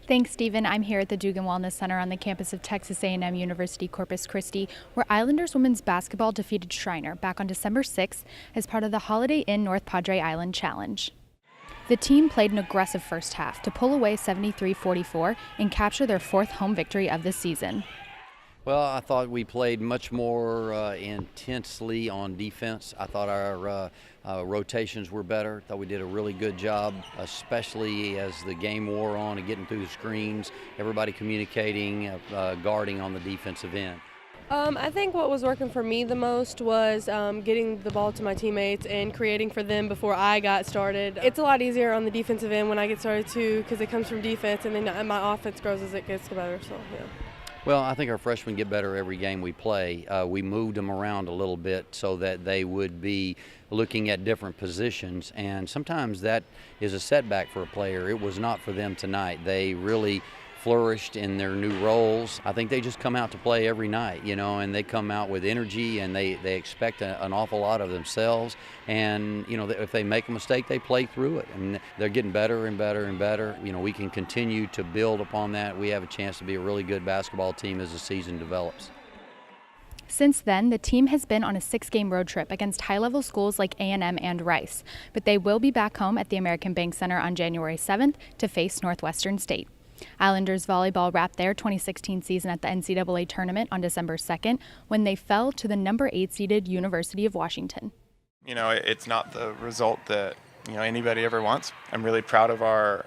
Thanks, Stephen. I'm here at the Dugan Wellness Center on the campus of Texas A&M University Corpus Christi, where Islanders women's basketball defeated Shriner back on December 6th as part of the Holiday Inn North Padre Island Challenge. The team played an aggressive first half to pull away 73-44 and capture their fourth home victory of the season. Well, I thought we played much more intensely on defense. I thought our rotations were better. I thought we did a really good job, especially as the game wore on and getting through the screens, everybody communicating, guarding on the defensive end. I think what was working for me the most was getting the ball to my teammates and creating for them before I got started. It's a lot easier on the defensive end when I get started too, because it comes from defense, and then my offense grows as it gets better. So yeah. Well, I think our freshmen get better every game we play. We moved them around a little bit so that they would be looking at different positions, and sometimes that is a setback for a player. It was not for them tonight. They really flourished in their new roles. I think they just come out to play every night, and they come out with energy, and they expect an awful lot of themselves. And, if they make a mistake, they play through it. And they're getting better and better and better. We can continue to build upon that. We have a chance to be a really good basketball team as the season develops. Since then, the team has been on a 6-game road trip against high-level schools like A&M and Rice, but they will be back home at the American Bank Center on January 7th to face Northwestern State. Islanders Volleyball wrapped their 2016 season at the NCAA tournament on December 2nd when they fell to the number 8 seeded University of Washington. It's not the result that anybody ever wants. I'm really proud of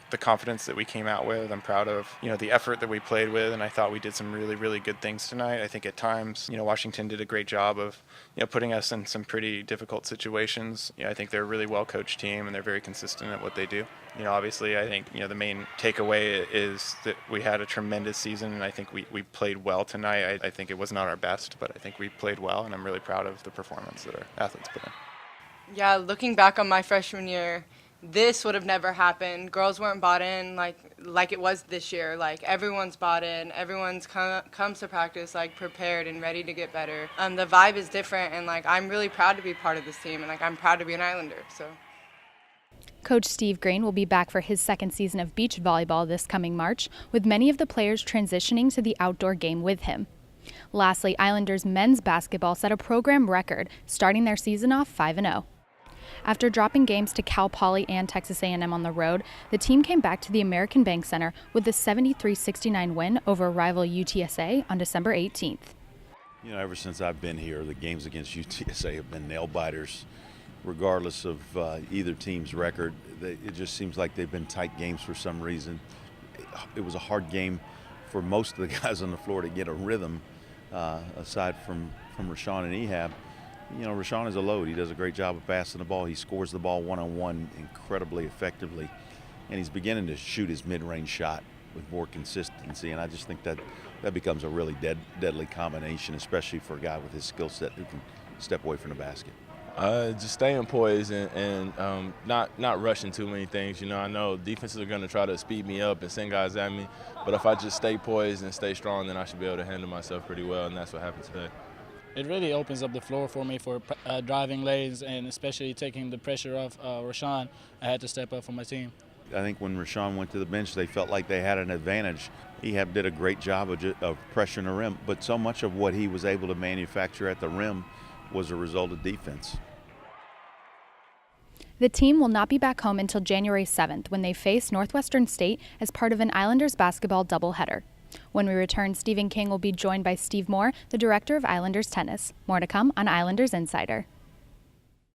the confidence that we came out with. I'm proud of the effort that we played with, and I thought we did some really, really good things tonight. I think at times Washington did a great job of putting us in some pretty difficult situations. I think they're a really well coached team, and they're very consistent at what they do. Obviously I think the main takeaway is that we had a tremendous season, and I think we played well tonight. I think it was not our best, but I think we played well, and I'm really proud of the performance that our athletes put in. Yeah, looking back on my freshman year, this would have never happened. Girls weren't bought in like it was this year. Everyone's bought in. Everyone's comes to practice prepared and ready to get better. The vibe is different, and I'm really proud to be part of this team, and I'm proud to be an Islander. So. Coach Steve GREENE will be back for his second season of beach volleyball this coming March, with many of the players transitioning to the outdoor game with him. Lastly, Islanders men's basketball set a program record, starting their season off 5-0. After dropping games to Cal Poly and Texas A&M on the road, the team came back to the American Bank Center with a 73-69 win over rival UTSA on December 18th. Ever since I've been here, the games against UTSA have been nail-biters, regardless of either team's record. It just seems like they've been tight games for some reason. It was a hard game for most of the guys on the floor to get a rhythm, aside from RASHAWN and Ehab. RASHAWN is a load. He does a great job of passing the ball. He scores the ball one-on-one incredibly effectively, and he's beginning to shoot his mid-range shot with more consistency, and I just think that becomes a really deadly combination, especially for a guy with his skill set who can step away from the basket. Just staying poised and not rushing too many things. I know defenses are going to try to speed me up and send guys at me, but if I just stay poised and stay strong, then I should be able to handle myself pretty well, and that's what happened today. It really opens up the floor for me for driving lanes, and especially taking the pressure off RASHAWN. I had to step up for my team. I think when RASHAWN went to the bench, they felt like they had an advantage. Ehab did a great job of pressuring the rim, but so much of what he was able to manufacture at the rim was a result of defense. The team will not be back home until January 7th when they face Northwestern State as part of an Islanders basketball doubleheader. When we return, Stephen King will be joined by Steve Moore, the director of Islanders tennis. More to come on Islanders Insider.